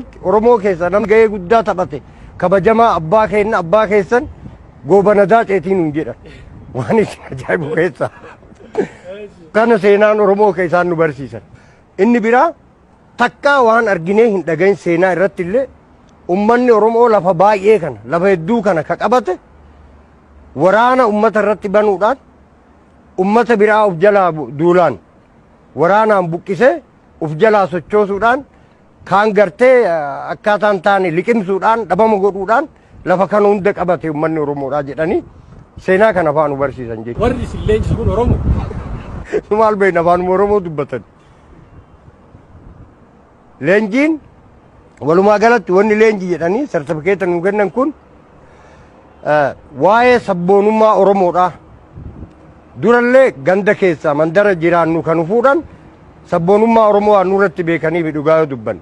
Oromoo keessa nam ga'ee guddaa taphate kabajamaa abbaa keessan goobanadaa ceetiin hin jedhan waan isin ajaa'ibu keessa kana seenaan Oromoo keessaan nu barsiisan. Inni biraa takkaa waan arginee hin dhagahin seenaa irratti illee ummanni Oromoo lafa baay'ee kana lafa hedduu kana ka qabate waraana ummata irratti banuudhaan ummata biraa of jalaa duulaan waraanaan buqqisee of jalaa sochoosuudhaan kaan gartee akkaataan taane liqimsuudhaan dhabama godhuudhaan lafa kana hunda qabate ummanni Oromoodhaa jedhanii seenaa kana afaan nu barsiisan jechuudha. Warri isin leenjisu kun Oromoo. Maal beekna afaan Oromoo dubbatan. Leenjiin walumaa galatti wanni leenjii jedhanii sartifikeeta nu kennan kun waa'ee sabboonummaa Oromoodhaa. Durallee ganda keessa mandara jiraannu kan fuudhan sabboonummaa Oromoo nurratti beekanii fi dhugaa dubban.